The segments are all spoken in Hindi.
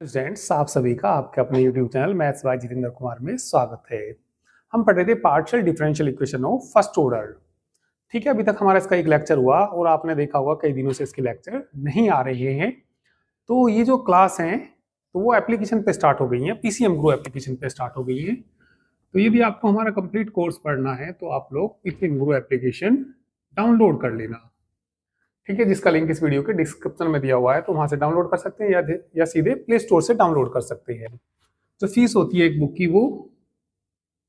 स्टूडेंट्स, आप सभी का आपके अपने YouTube channel maths by Jitendra Kumar में स्वागत है। हम पढ़ रहे थे partial differential equation of first order. ठीक है, अभी तक हमारा इसका एक लेक्चर हुआ और आपने देखा होगा कई दिनों से इसके लेक्चर नहीं आ रहे हैं। तो ये जो क्लास हैं तो वो एप्लीकेशन पे स्टार्ट हो गई है, पीसीएम ग्रो एप्लीकेशन पे स्टार्ट हो गई है। तो यदि आपको हमारा कंप्लीट कोर्स पढ़ना है तो आप लोग पीसीएम ग्रो एप्लीकेशन डाउनलोड कर लेना। ठीक है, जिसका लिंक इस वीडियो के डिस्क्रिप्शन में दिया हुआ है, तो वहां से डाउनलोड कर सकते हैं या सीधे प्ले स्टोर से डाउनलोड कर सकते हैं। जो फीस होती है एक बुक की वो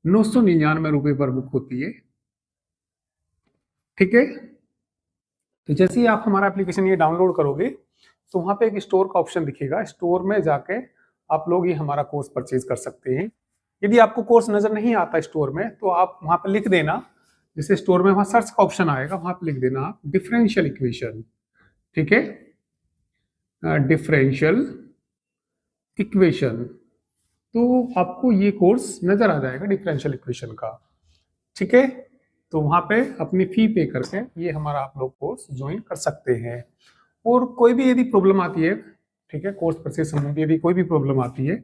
999 रुपए पर बुक होती है। ठीक है, तो जैसे ही आप हमारा एप्लीकेशन ये डाउनलोड करोगे तो वहां पे एक स्टोर का ऑप्शन दिखेगा। स्टोर में जाके आप लोग ये हमारा कोर्स परचेज कर सकते हैं। यदि आपको कोर्स नजर नहीं आता स्टोर में तो आप वहां पर लिख देना, जैसे स्टोर में वहां सर्च का ऑप्शन आएगा, वहां पर लिख देना आप डिफरेंशियल इक्वेशन। ठीक है, डिफरेंशियल इक्वेशन, तो आपको ये कोर्स नजर आ जाएगा डिफरेंशियल इक्वेशन का। ठीक है, तो वहां पे अपनी फी पे करके ये हमारा आप लोग कोर्स ज्वाइन कर सकते हैं। और कोई भी यदि प्रॉब्लम आती है, ठीक है, कोर्स परचेज संबंधी यदि कोई भी प्रॉब्लम आती है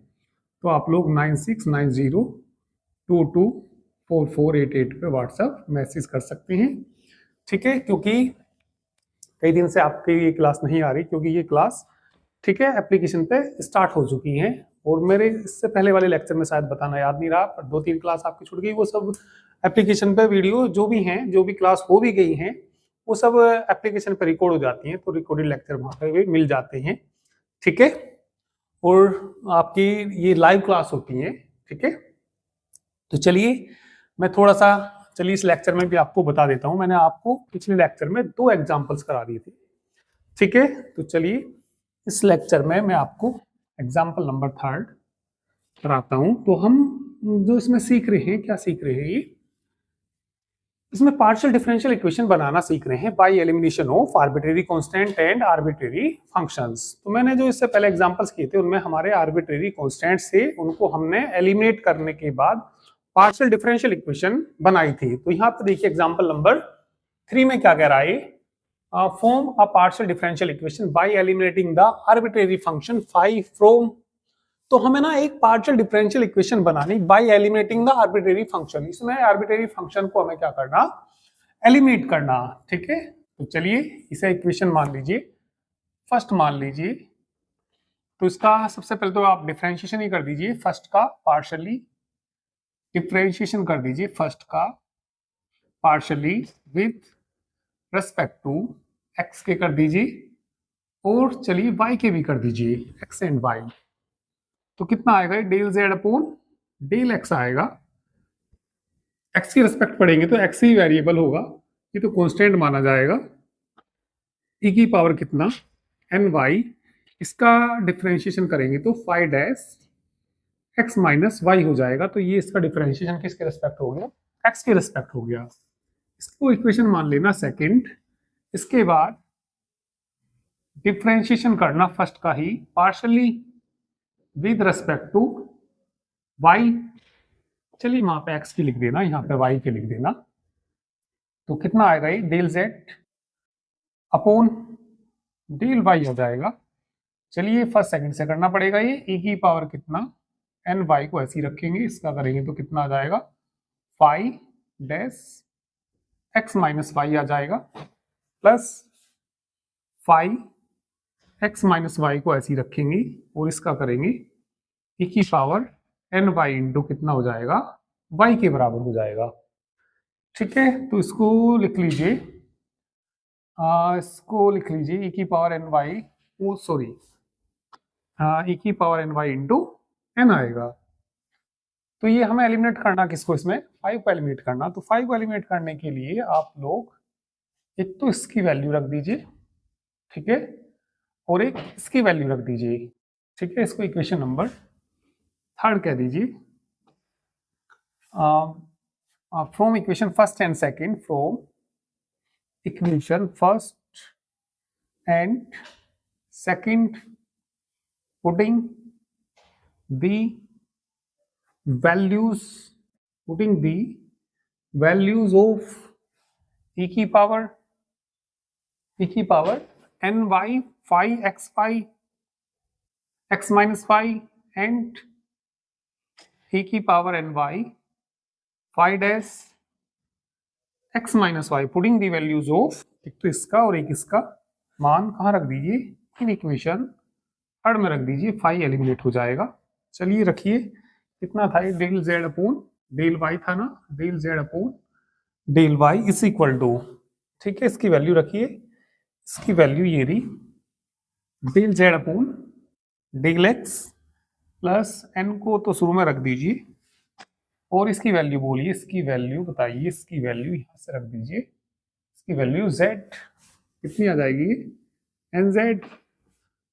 तो आप लोग 9690224488 पे व्हाट्सएप मैसेज कर सकते हैं। ठीक है, क्योंकि कई दिन से आपकी ये क्लास नहीं आ रही, क्योंकि ये क्लास ठीक है एप्लीकेशन पे स्टार्ट हो चुकी हैं। और मेरे इससे पहले वाले लेक्चर में शायद बताना याद नहीं रहा, पर 2-3 क्लास आपकी छूट गई। वो सब एप्लीकेशन पे वीडियो जो भी हैं, जो भी क्लास हो भी गई हैं, वो सब एप्लीकेशन पे रिकॉर्ड हो जाती हैं, तो रिकॉर्डेड लेक्चर वहाँ पे भी मिल जाते हैं। ठीक है, और आपकी ये लाइव क्लास होती है। ठीक है, तो चलिए मैं थोड़ा सा इस लेक्चर में भी आपको बता देता हूँ। मैंने आपको पिछले लेक्चर में 2 एग्जाम्पल्स करा दिए थे। ठीक है, तो चलिए इस लेक्चर में मैं आपको एग्जाम्पल नंबर 3 कराता हूं। तो हम जो इसमें सीख रहे हैं, क्या सीख रहे हैं, ये इसमें पार्शियल डिफरेंशियल इक्वेशन बनाना सीख रहे हैं by elimination of arbitrary constant and arbitrary functions. तो मैंने जो इससे पहले एग्जांपल्स किए थे उनमें हमारे आर्बिट्रेरी कांस्टेंट से उनको हमने एलिमिनेट करने के बाद पार्शियल डिफरेंशियल इक्वेशन बनाई थी। तो यहाँ पे देखिए एग्जाम्पल नंबर 3 में क्या कह रहा है, form a partial differential equation by eliminating the arbitrary function phi from। तो हमें ना एक पार्शियल डिफरेंशियल इक्वेशन बनानी bye eliminating the arbitrary function. इसमें आर्बिट्रेरी फंक्शन को हमें क्या करना, एलिमिनेट करना। ठीक है, तो चलिए इसे इक्वेशन मान लीजिए, फर्स्ट मान लीजिए। तो इसका सबसे पहले तो आप डिफरेंशिएशन ही कर दीजिए, फर्स्ट का पार्शियली डिफरेंशिएशन कर दीजिए, फर्स्ट का partially with respect to x के कर दीजिए, और चलिए वाई के भी कर दीजिए, एक्स एंड वाई। तो कितना आएगा, del z upon del x आएगा। एक्स की रेस्पेक्ट पढ़ेंगे तो एक्स ही वेरिएबल होगा, ये तो कांस्टेंट माना जाएगा। ई की पावर कितना, एन वाई। इसका डिफरेंशिएशन करेंगे तो 5 डैश एक्स माइनस वाई हो जाएगा। तो ये इसका डिफरेंशिएशन किसके रेस्पेक्ट हो गया, एक्स के रेस्पेक्ट हो गया। इसको इक्वेशन मान लेना सेकंड। इसके बाद डिफरेंशिएशन करना फर्स्ट का ही partially with respect to y. चलिए वहां पे एक्स की लिख देना, यहाँ पे वाई की लिख देना। तो कितना आएगा, ये del z upon del y हो जाएगा। चलिए फर्स्ट सेकंड से करना पड़ेगा। ये ई की पावर कितना, एन वाई को ऐसे ही रखेंगे, इसका करेंगे तो कितना आ जाएगा, 5 डैश एक्स माइनस वाई आ जाएगा, प्लस 5 एक्स माइनस वाई को ऐसे ही रखेंगे और इसका करेंगे ई की पावर एन वाई इंटू कितना हो जाएगा, वाई के बराबर हो जाएगा। ठीक है, तो इसको लिख लीजिए, इसको लिख लीजिए ई की power N y, oh sorry, e की power N y into n आएगा। तो ये हमें एलिमिनेट करना किसको, इसमें 5 को एलिमिनेट करना। तो 5 को एलिमिनेट करने के लिए आप लोग एक तो इसकी वैल्यू रख दीजिए, ठीक है, और एक इसकी वैल्यू रख दीजिए। ठीक है, इसको इक्वेशन नंबर 3 कह दीजिए। From equation first and second, from equation first and second, putting the values of e की power ny phi xy x minus five and e की power N Y five dash x minus Y putting the values of, एक तो इसका और एक इसका मान कहाँ रख दीजिए, इन इक्वेशन थर्ड में रख दीजिए, फाइव एलिमिनेट हो जाएगा। चलिए रखिए, कितना था ये, del z upon del y था ना, del z upon del y is equal to, ठीक है, इसकी वैल्यू रखिए, इसकी वैल्यू ये रही, del z upon del x plus n को तो शुरू में रख दीजिए, और इसकी वैल्यू बोलिए, इसकी वैल्यू बताइए, इसकी वैल्यू यहां से रख दीजिए, इसकी वैल्यू z कितनी आ जाएगी, एन जेड,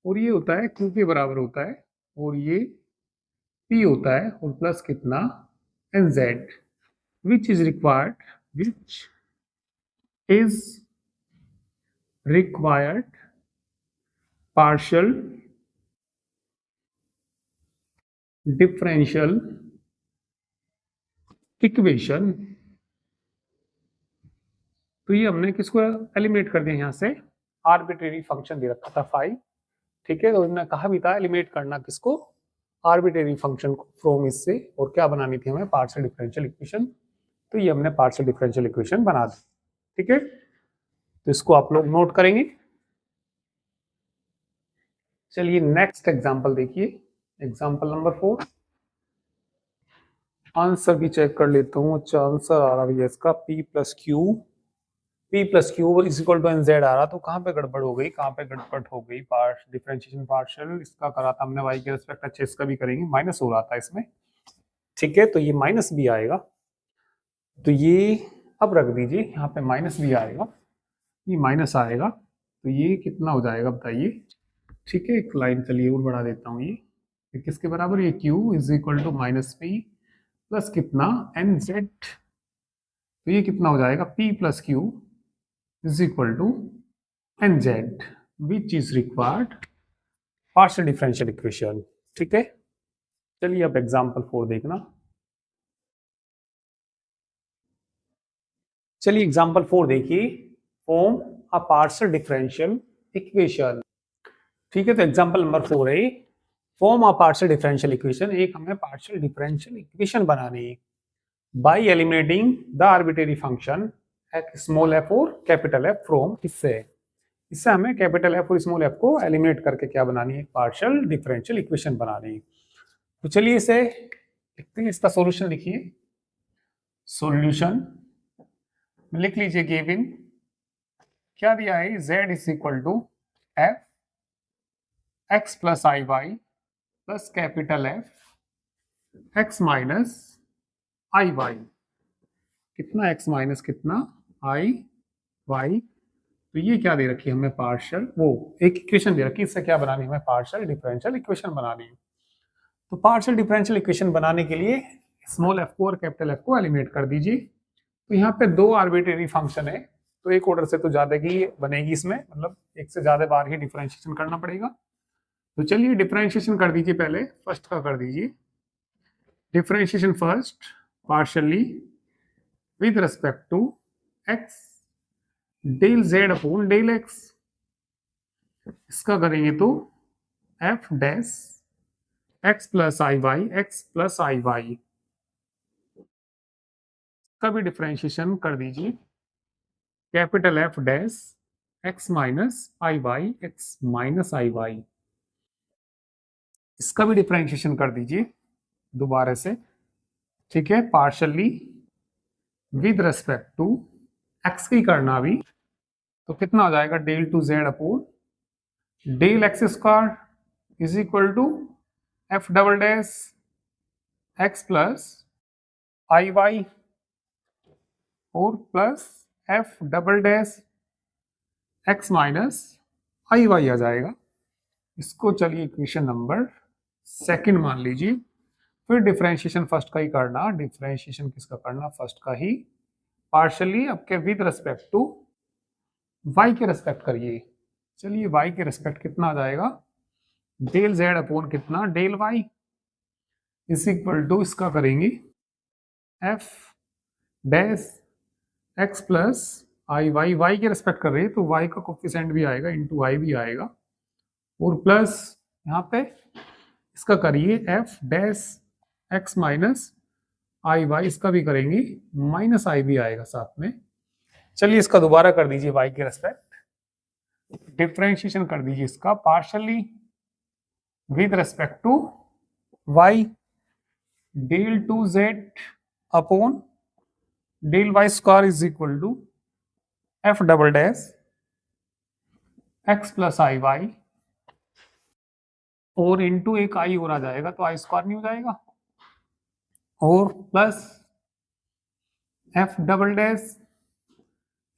और ये होता है q के बराबर होता है, और ये p होता है, और प्लस कितना n z, which is required partial differential equation. तो ये हमने किसको एलिमिनेट कर दिया, यहाँ से आर्बिट्रेरी फंक्शन दे रखा था फाइव, ठीक है, तो उन्होंने कहा भी था एलिमिनेट करना किसको, आर्बिट्रेरी फंक्शन को फ्रॉम इससे, और क्या बनानी थी हमें, पार्शियल डिफरेंशियल इक्वेशन। तो ये हमने पार्शियल डिफरेंशियल इक्वेशन बना दी, ठीक है, तो इसको आप लोग नोट करेंगे। चलिए नेक्स्ट एग्जांपल देखिए, एग्जांपल नंबर 4, आंसर भी चेक कर लेता हूँ। अच्छा आंसर आ रहा है इसका p plus q is equal to n z आ रहा, तो कहाँ पे गड़बड़ हो गई, कहाँ पे गड़बड़ हो गई, डिफरेंशिएशन पार्शियल इसका करा था हमने y के रिस्पेक्ट, अच्छे इसका भी करेंगे, माइनस हो रहा था इसमें, ठीक है, तो ये माइनस भी आएगा, तो ये अब रख दीजिए, यहाँ पे माइनस भी आएगा, ये माइनस आएगा, तो ये कितना हो जाएगा बताइए, ठीक है, एक लाइन चलिए और बढ़ा देता हूँ, ये किसके बराबर, ये q is equal to minus p plus कितना एन जेड, तो ये कितना हो जाएगा, p plus q is equal to n z, which is required partial differential equation, ठीक है। चलिए अब एग्जांपल 4 देखना, चलिए एग्जांपल 4 देखिए, form a partial differential equation, ठीक है, तो एग्जांपल नंबर 4 है, form a partial differential equation, एक हमें पार्शियल डिफरेंशियल इक्वेशन बनानी है bye eliminating the arbitrary function small F और कैपिटल एफ फ्रॉम, इससे हमें कैपिटल एफ और स्मॉल एफ को एलिमिनेट करके क्या बनानी है, पार्शियल डिफरेंशियल इक्वेशन बनानी है। तो चलिए इसे लिखते हैं, इसका सॉल्यूशन लिखिए, सॉल्यूशन लिख लीजिए, गिवन क्या दिया है, z is equal to f x plus i y plus capital f x minus i y, कितना x माइनस कितना आई वाई, तो ये क्या दे रखी है हमें, पार्शियल, वो एक इक्वेशन दे रखी है, इससे क्या बनानी है हमें, पार्शियल डिफरेंशियल इक्वेशन बनानी है। तो पार्शियल डिफरेंशियल इक्वेशन बनाने के लिए स्मॉल एफ को और कैपिटल एफ को एलिमिनेट कर दीजिए। तो यहाँ पे दो आर्बिट्रेरी फंक्शन है, तो एक ऑर्डर से तो ज्यादा की बनेगी इसमें, मतलब एक से ज्यादा बार ही डिफरेंशिएशन करना पड़ेगा। तो चलिए डिफरेंशिएशन कर दीजिए, पहले फर्स्ट का कर दीजिए, differentiation first partially with respect to x del z upon del x, इसका करेंगे तो f dash x plus i y x plus i y, का भी डिफरेंशिएशन कर दीजिए, capital F dash x minus i y x minus i y, इसका भी डिफरेंशिएशन कर दीजिए दोबारा से, ठीक है, partially with respect to x की करना अभी, तो कितना हो जाएगा, del two z upon del x square is equal to f double dash x plus i y और plus f double dash x minus i y आ जाएगा। इसको चलिए इक्वेशन नंबर सेकंड मान लीजिए, फिर डिफरेंशिएशन फर्स्ट का ही करना, डिफरेंशिएशन किसका करना, फर्स्ट का ही, पार्शियली आपके विद रेस्पेक्ट टू y के रेस्पेक्ट करिए। चलिए y के रेस्पेक्ट कितना आ जाएगा, डेल z अपॉन कितना del y is equal to, इसका करेंगे f dash x plus i y, y के रेस्पेक्ट कर रहे हैं तो y का कोफिशिएंट भी आएगा, इंटू आई भी आएगा, और प्लस यहाँ पे इसका करिए F dash x minus i y, इसका भी करेंगे माइनस आई भी आएगा साथ में। चलिए इसका दोबारा कर दीजिए वाई के रेस्पेक्ट, डिफरेंशिएशन कर दीजिए इसका partially with respect to y, del two z upon del y square is equal to f double dash x plus i y, और इंटू एक आई और आ जाएगा तो आई स्क्वायर नहीं हो जाएगा, और plus f double dash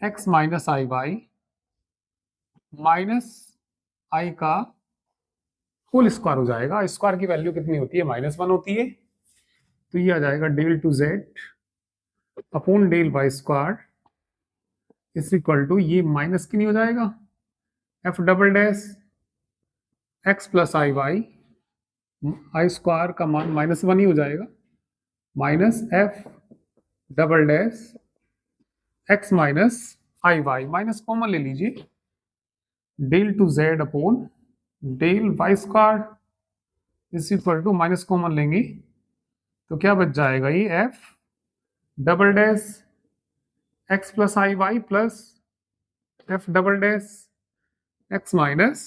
x minus i y minus i का होल स्क्वायर हो जाएगा। स्क्वायर की वैल्यू कितनी होती है? -1 होती है, तो ये आ जाएगा del two z upon del y square is equal to, ये माइनस की नहीं हो जाएगा, f double dash x plus i y, i square का मान -1 ही हो जाएगा, minus f double dash x minus i y, minus common ले लीजिए, del two z upon del y square is equal to, minus common लेंगे तो क्या बच जाएगा? ये f double dash x plus i y plus f double dash x minus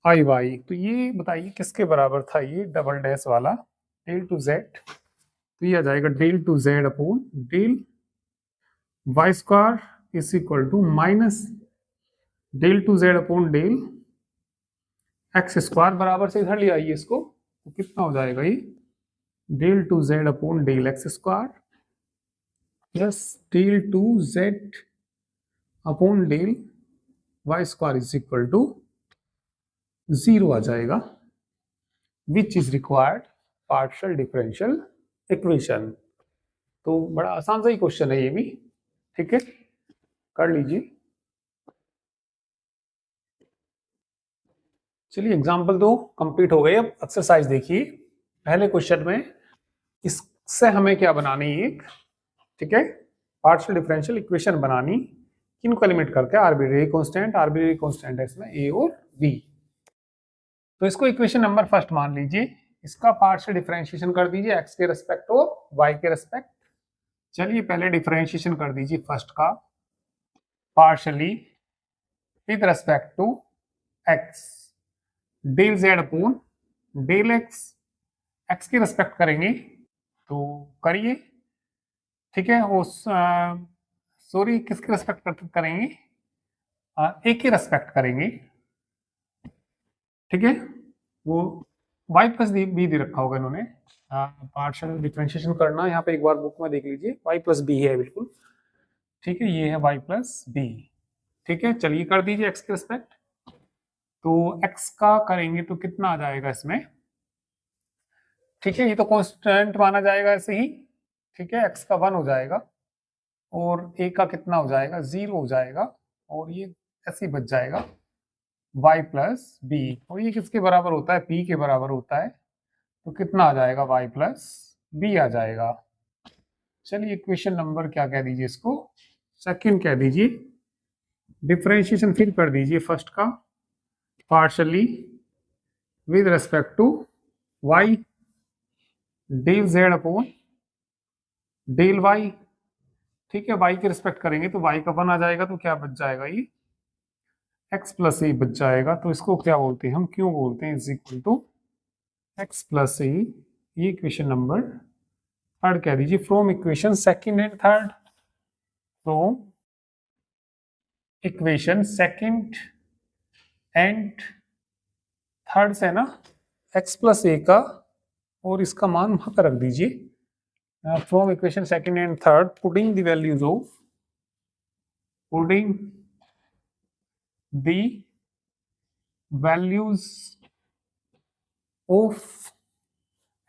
i y. तो ये बताइए किसके बराबर था ये डबल डैश वाला डेल टू जेड? तो ये आ जाएगा del two z upon del y square is equal to minus del two z upon del x square, बराबर से इधर ले आइए इसको, तो कितना हो जाएगा ये del two z upon del x square plus del two z upon del y square is equal to 0 आ जाएगा, which is required partial differential equation. तो बड़ा आसान सा ही क्वेश्चन है ये भी, ठीक है, कर लीजिए। चलिए एग्जाम्पल 2 कंप्लीट हो गए। अब एक्सरसाइज देखिए, पहले क्वेश्चन में इससे हमें क्या बनानी है, एक, ठीक है, पार्शियल डिफरेंशियल इक्वेशन बनानी, किनको एलिमिनेट करके, आर्बिट्रेरी कांस्टेंट है इसमें ए और बी। तो इसको इक्वेशन नंबर फर्स्ट मान लीजिए, इसका पार्शियल डिफरेंशिएशन कर दीजिए एक्स के रेस्पेक्ट और वाई के रेस्पेक्ट। चलिए पहले डिफरेंशिएशन कर दीजिए फर्स्ट का, partially with respect to x, del z upon del x, x की रेस्पेक्ट करेंगे तो करिए, ठीक है, वो सॉरी किसके रेस्पेक्ट करेंगे? ए की रेस्पेक्ट करेंगे, ठीक है, वो y प्लस बी दे रखा होगा इन्होंने, पार्शियल डिफरेंशिएशन करना, यहाँ पे एक बार बुक में देख लीजिए, y प्लस बी है बिल्कुल, ठीक है, ये है y प्लस बी, ठीक है। चलिए कर दीजिए x के रेस्पेक्ट, तो x का करेंगे तो कितना आ जाएगा इसमें, ठीक है, ये तो कांस्टेंट माना जाएगा ऐसे ही, ठीक है, x का 1 हो जाएगा और a का कितना हो जाएगा? 0 हो जाएगा, और ये ऐसे ही बच जाएगा y प्लस बी, और ये किसके बराबर होता है? p के बराबर होता है, तो कितना आ जाएगा? y प्लस बी आ जाएगा। चलिए इक्वेशन नंबर क्या कह दीजिए इसको? सेकंड कह दीजिए। डिफरेंशिएशन फिर कर दीजिए फर्स्ट का, partially with respect to y, del z upon del y, ठीक है, y के रिस्पेक्ट करेंगे तो y का 1 आ जाएगा, तो क्या बच जाएगा? ये x प्लस ए बच जाएगा, तो इसको क्या बोलते हैं हम, क्यों बोलते हैं, is equal to x plus a. ये इक्वेशन नंबर थर्ड कह दीजिए from equation second and third, from equation second and third से ना x प्लस ए का और इसका मान वहां पर रख दीजिए, from equation second and third, putting the values of, putting the values of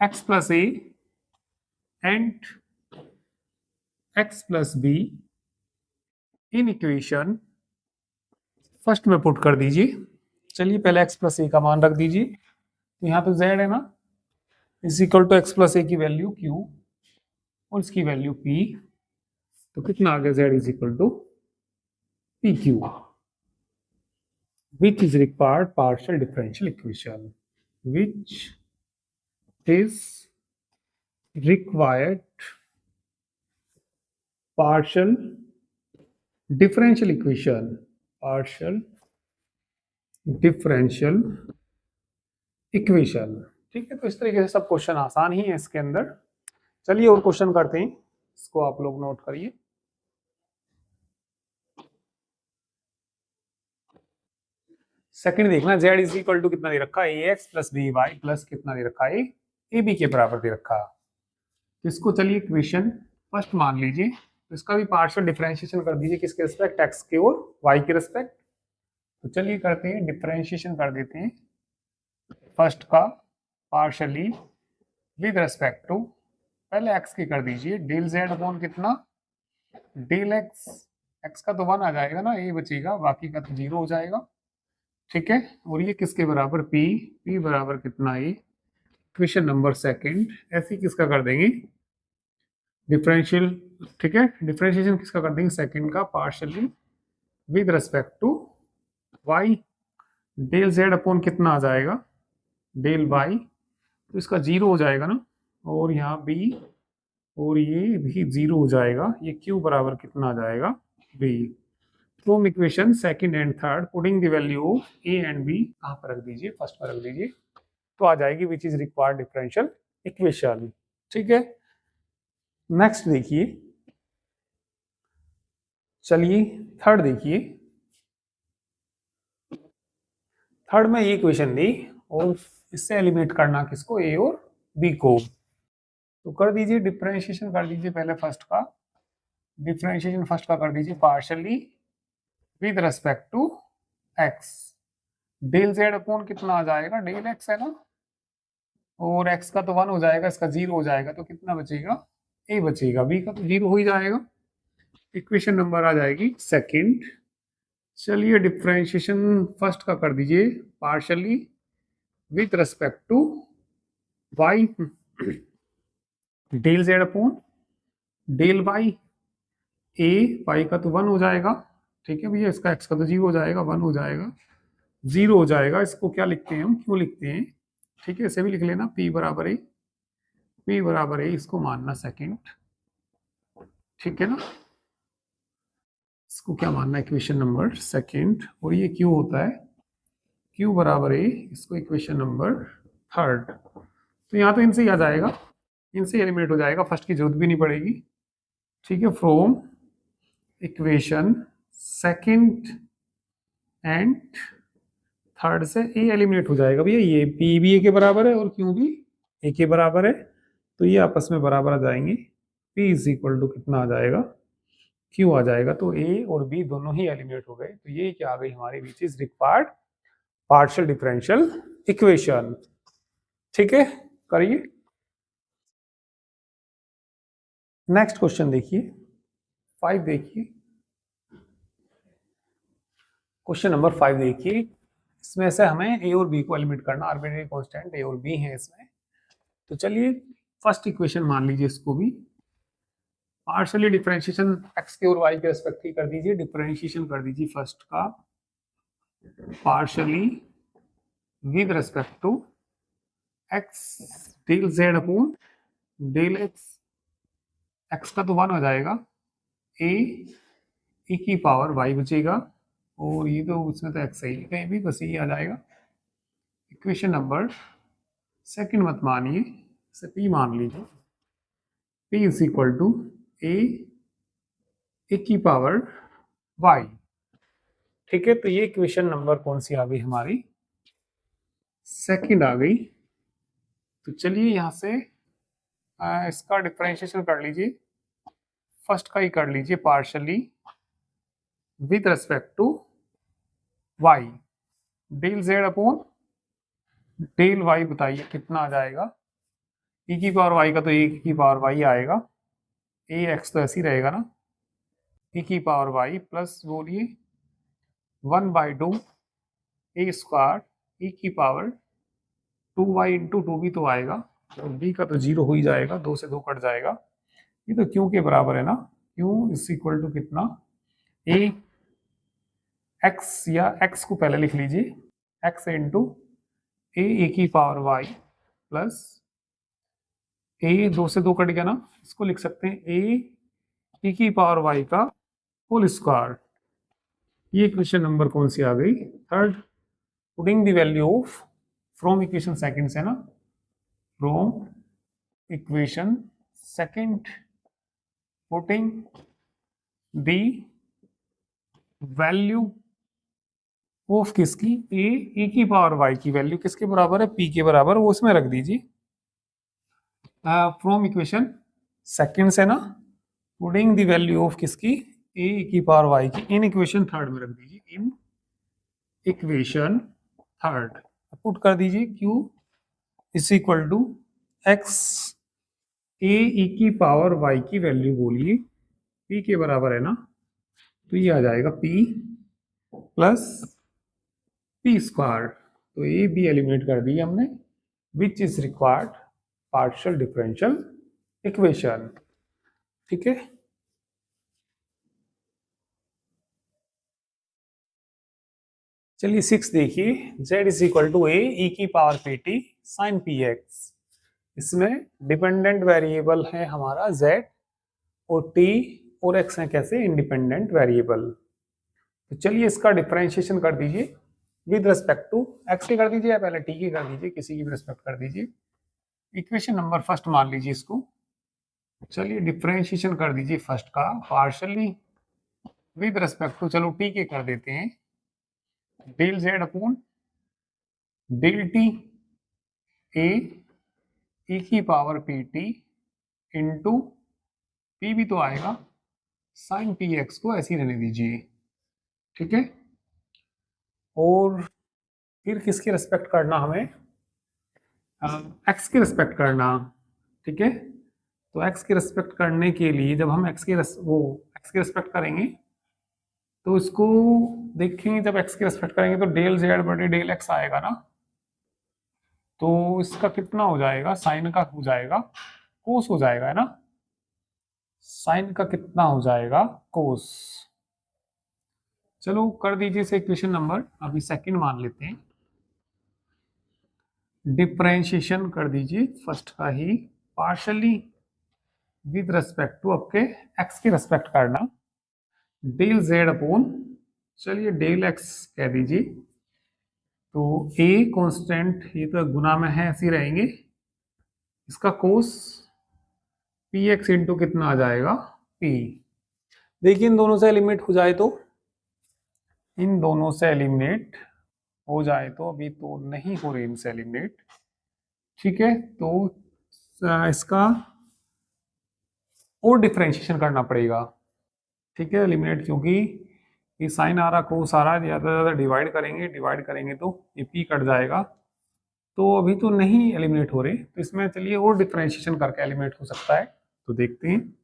x plus a and x plus b in equation first में पुट कर दीजिए। चलिए पहले x प्लस a का मान रख दीजिए, तो यहाँ पे z है ना, is equal to x plus a की वैल्यू q और इसकी वैल्यू p, तो कितना आ गया? z is equal to p q, which is required partial differential equation, which is required partial differential equation, partial differential equation. ठीक है, तो इस तरीके से सब क्वेश्चन आसान ही है इसके अंदर। चलिए और क्वेश्चन करते हैं, इसको आप लोग नोट करिए। सेकंड देखना, z इज इक्वल टू कितना दे रखा है, ax plus b y plus कितना दे रखा है, ए बी के बराबर दे रखा। तो इसको चलिए इक्वेशन फर्स्ट मान लीजिए, तो इसका भी पार्शियल डिफरेंशिएशन कर दीजिए, किसके रिस्पेक्ट, x के और y के रिस्पेक्ट। तो चलिए करते हैं, डिफरेंशिएशन कर देते हैं फर्स्ट का पार्शियली विद रिस्पेक्ट टू, पहले x की कर दीजिए, डेल z अपॉन कितना, डेल x का तो 1 आ जाएगा ना, a बचेगा, बाकी का तो 0 हो जाएगा। ठीक है, और ये किसके बराबर, p बराबर कितना, a, इक्वेशन नंबर सेकंड। ऐसे किसका कर देंगे डिफरेंशियल, ठीक है, डिफरेंशिएशन किसका कर देंगे, सेकंड का partially with respect to y, del z upon कितना आ जाएगा, डेल y, तो इसका 0 हो जाएगा ना, और यहाँ b और ये भी 0 हो जाएगा, ये q बराबर कितना आ जाएगा, b। From equation second and third putting the value of a and b कहाँ पर रख दीजिए, फर्स्ट पर रख दीजिए, तो आ जाएगी विच इज रिक्वायर्ड डिफरेंशियल इक्वेशन। ठीक है, नेक्स्ट देखिए, चलिए थर्ड देखिए। थर्ड में ये इक्वेशन दी और इससे एलिमिनेट करना किसको, a और b को। तो कर दीजिए डिफरेंशिएशन, कर दीजिए पहले फर्स्ट का डिफरेंशिएशन, फर्स्ट का कर दीजिए partially with respect to x, del z upon कितना आ जाएगा, डेल x है ना, और x का तो 1 हो जाएगा, इसका 0 हो जाएगा, तो कितना बचेगा, a बचेगा, b का तो 0 हो ही जाएगा। इक्वेशन नंबर आ जाएगी सेकंड। चलिए डिफरेंशिएशन फर्स्ट का कर दीजिए partially with respect to y, del z upon del y, a, y का तो 1 हो जाएगा, ठीक है भैया, इसका x का तो 0 हो जाएगा, 1 हो जाएगा, 0 हो जाएगा, इसको क्या लिखते हैं हम, क्यों लिखते हैं, ठीक है, इसे भी लिख लेना, p बराबर a, p बराबर a, इसको मानना सेकंड, ठीक है ना, इसको क्या मानना, इक्वेशन नंबर सेकंड, और ये q होता है, q बराबर a, इसको इक्वेशन नंबर थर्ड। तो यहाँ तो इनसे ही आ जाएगा, इनसे एलिमिनेट हो जाएगा, फर्स्ट की जरूरत भी नहीं पड़ेगी। ठीक है, from equation second and third से ए एलिमिनेट हो जाएगा भैया, ये p भी a के बराबर है और q भी a के बराबर है, तो ये आपस में बराबर आ जाएंगे, p इज इक्वल टू कितना आ जाएगा, q आ जाएगा, तो a और b दोनों ही एलिमिनेट हो गए। तो ये क्या आ गई हमारी, विच is required partial differential equation. ठीक है, करिए नेक्स्ट क्वेश्चन देखिए, 5 देखिए, क्वेश्चन नंबर 5 देखिए, इसमें से हमें a और b को एलिमिनेट करना, आर्बिट्रेरी कांस्टेंट a और b है इसमें। तो चलिए फर्स्ट इक्वेशन मान लीजिए, इसको भी पार्शियली डिफरेंशिएशन x के और y के रेस्पेक्ट ही कर दीजिए, डिफरेंशिएशन कर दीजिए फर्स्ट का partially with respect to x, del z upon del x का तो 1 हो जाएगा, a e की पावर y बचेगा, और ये तो उसमें तो x है ही कहीं भी, बस यही आ जाएगा। इक्वेशन नंबर सेकंड मत मानिए, इसे p मान लीजिए, p is equal to a e की पावर y। ठीक है, तो ये इक्वेशन नंबर कौन सी आ गई हमारी, सेकंड आ गई। तो चलिए यहाँ से इसका डिफरेंशिएशन कर लीजिए, फर्स्ट का ही कर लीजिए partially with respect to y, del z upon del y, बताइए कितना आ जाएगा, e की पावर y का तो e की पावर y आएगा, a x तो ऐसे ही रहेगा ना, e की पावर y प्लस बोलिए 1/2 a स्क्वायर e की पावर 2y इंटू 2 भी तो आएगा, और b का तो 0 हो ही जाएगा, 2 से 2 कट जाएगा, ये तो q के बराबर है ना, q इज इक्वल टू कितना, a x, या x को पहले लिख लीजिए, x इंटू a की पावर y प्लस ए 2 से 2 कट गया ना, इसको लिख सकते हैं ए की पावर वाई का होल स्क्वायर। ये इक्वेशन नंबर कौन सी आ गई? Third. Putting the value of from equation second से ना, from equation second putting the value of किसकी? ए की पावर वाई की वैल्यू किसके बराबर है? पी के बराबर, वो उसमें रख दीजिए। फ्रॉम इक्वेशन सेकंड से ना, पुटिंग द वैल्यू ऑफ किसकी? ए की पावर वाई की, इन इक्वेशन थर्ड में रख दीजिए। इन इक्वेशन थर्ड पुट कर दीजिए q is equal to x a की पावर वाई की वैल्यू बोलिए पी के बराबर है ना, तो ये आ जाएगा पी प्लस पी स्क्वायर। तो ए बी एलिमिनेट कर दिया हमने, which is required partial differential equation. ठीक है, चलिए 6 देखिए, z is equal to a की power p t sine p x. इसमें डिपेंडेंट वेरिएबल है हमारा z और t और x है कैसे? Independent variable. तो चलिए इसका डिफरेंशिएशन कर दीजिए विद रिस्पेक्ट टू x के कर दीजिए या पहले t के कर दीजिए, किसी की भी रिस्पेक्ट कर दीजिए। इक्वेशन नंबर फर्स्ट मान लीजिए इसको। चलिए डिफरेंशिएशन कर दीजिए फर्स्ट का पार्शियली विद रिस्पेक्ट टू, चलो t के कर देते हैं, del z upon del t a की power p t into p भी तो आएगा साइन पी एक्स को ऐसे ही रहने दीजिए। ठीक है, और फिर किसकी रिस्पेक्ट करना हमें? एक्स की रिस्पेक्ट करना। ठीक है, तो एक्स की रिस्पेक्ट करने के लिए जब हम एक्स की रिस्पेक्ट करेंगे तो इसको देखेंगे, जब एक्स की रिस्पेक्ट करेंगे तो डेल जेड बटे डेल एक्स आएगा ना, तो इसका कितना हो जाएगा? साइन का हो जाएगा कोस हो जाएगा, है ना। साइन का कितना हो जाएगा? कोस। चलो कर दीजिए इसे इक्वेशन नंबर, अभी सेकंड मान लेते हैं। डिफरेंशिएशन कर दीजिए फर्स्ट का ही पार्शियली विद रिस्पेक्ट टू आपके एक्स की रिस्पेक्ट करना, डेल जेड अपॉन, चलिए डेल एक्स कह दीजिए। तो ए कांस्टेंट, ये तो गुना में है, ऐसे ही रहेंगे। इसका कोस पी एक्स इंटू कितना आ जाएगा? पी। देखिए इन दोनों से एलिमिनेट हो जाए तो, इन दोनों से एलिमिनेट हो जाए तो, अभी तो नहीं हो रही इनसे एलिमिनेट। ठीक है, तो इसका और डिफरेंशिएशन करना पड़ेगा। ठीक है, एलिमिनेट, क्योंकि ये साइन आ रहा कोस आ रहा है, ज़्यादा से ज़्यादा डिवाइड करेंगे तो ये पी कट जाएगा। तो अभी तो नहीं एलिमिनेट हो रहे, तो इसमें चलिए और डिफरेंशिएशन करके एलिमिनेट हो सकता है, तो देखते हैं।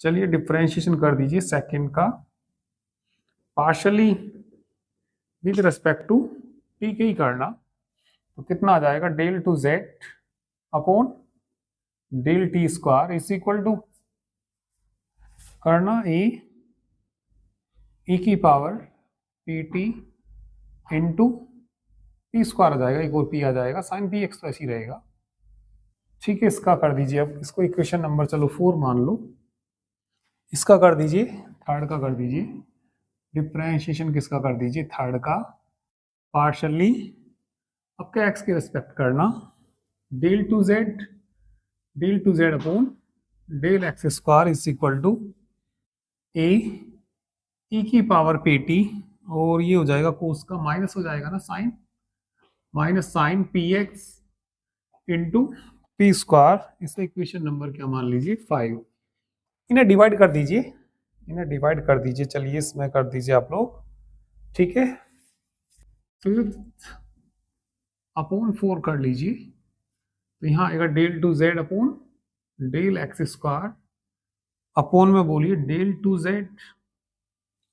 चलिए डिफरेंशिएशन कर दीजिए सेकंड का partially with respect to p के ही करना, तो कितना आ जाएगा? Del two z upon del t square is equal to करना ए की power p t into p square आ जाएगा, एक और पी आ जाएगा, साइन पी एक्स तो ऐसे ही रहेगा। ठीक है, इसका कर दीजिए, अब इसको इक्वेशन नंबर चलो 4 मान लो। इसका कर दीजिए, थर्ड का कर दीजिए डिफरेंशिएशन, किसका कर दीजिए? थर्ड का पार्शियली आपके एक्स की रिस्पेक्ट करना, del two z upon del x square is equal to a की पावर पी टी, और ये हो जाएगा कोस का माइनस हो जाएगा ना, sine minus sine p x into p square. इसका इक्वेशन नंबर क्या मान लीजिए? 5। इन्हें डिवाइड कर दीजिए, चलिए इसमें कर दीजिए आप लोग। ठीक है, फिर अपॉन 4 कर लीजिए, तो यहाँ आएगा del two z upon del x square, upon में बोलिए del two z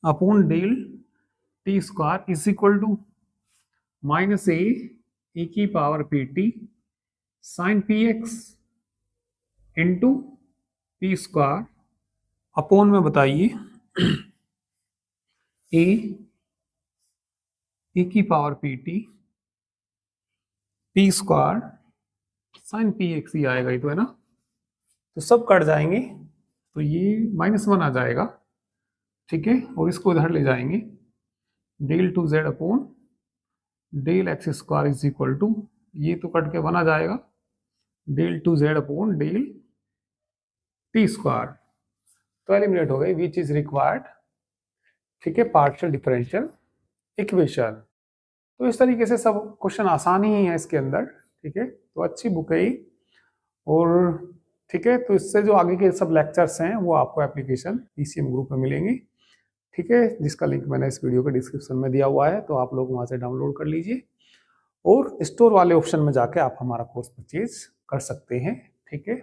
upon del t square is equal to minus a की power p t sine p x into p square, upon में बताइए ए की power p t p square sine p x ही आएगा, ये तो है ना। तो सब कट जाएंगे, तो ये -1 आ जाएगा, ठीक है। और इसको इधर ले जाएंगे, del 2z upon del x square is equal to, ये तो कट के 1 आ जाएगा, del 2z upon del t square, तो एलिमिनेट हो गई विच इज रिक्वायर्ड, ठीक है, पार्शियल डिफरेंशियल इक्वेशन। तो इस तरीके से सब क्वेश्चन आसान ही है इसके अंदर, ठीक है। तो अच्छी बुक है ये, और ठीक है, तो इससे जो आगे के सब लेक्चर्स हैं वो आपको एप्लीकेशन ECM ग्रुप में मिलेंगे, ठीक है, जिसका लिंक मैंने इस वीडियो के डिस्क्रिप्शन में दिया हुआ है, तो आप लोग वहां से डाउनलोड कर लीजिए और स्टोर वाले ऑप्शन में जाके आप हमारा कोर्स परचेज कर सकते हैं, ठीक है।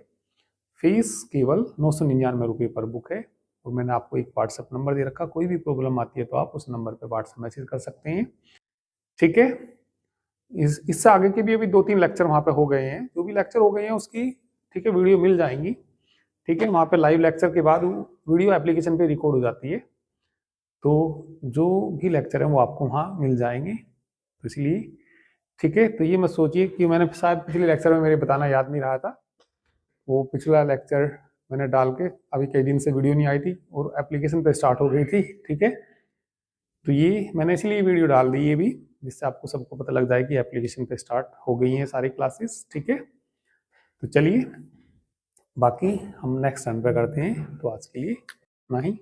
फीस केवल 999 रुपये पर बुक है, और मैंने आपको एक व्हाट्सएप नंबर दे रखा, कोई भी प्रॉब्लम आती है तो आप उस नंबर पर व्हाट्सएप मैसेज कर सकते हैं, ठीक है। इससे आगे के भी अभी 2-3 लेक्चर वहाँ पे हो गए हैं, जो भी लेक्चर हो गए हैं उसकी, ठीक है, वीडियो मिल जाएंगी, ठीक है। वहाँ पे लाइव लेक्चर के बाद वीडियो एप्लीकेशन पे रिकॉर्ड हो जाती है, तो जो भी लेक्चर है वो आपको वहाँ मिल जाएंगे, तो इसलिए ठीक है। तो ये मत सोचिए कि मैंने शायद पिछले लेक्चर में मेरे बताना याद नहीं रहा था, वो पिछला लेक्चर मैंने डाल के अभी कई दिन से वीडियो नहीं आई थी और एप्लीकेशन पे स्टार्ट हो गई थी, ठीक है। तो ये मैंने इसलिए वीडियो डाल दी ये भी, जिससे आपको सबको पता लग जाए कि एप्लीकेशन पे स्टार्ट हो गई हैं सारी क्लासेस, ठीक है। तो चलिए बाकी हम नेक्स्ट टाइम पे करते हैं, तो आज के लिए इतना ही।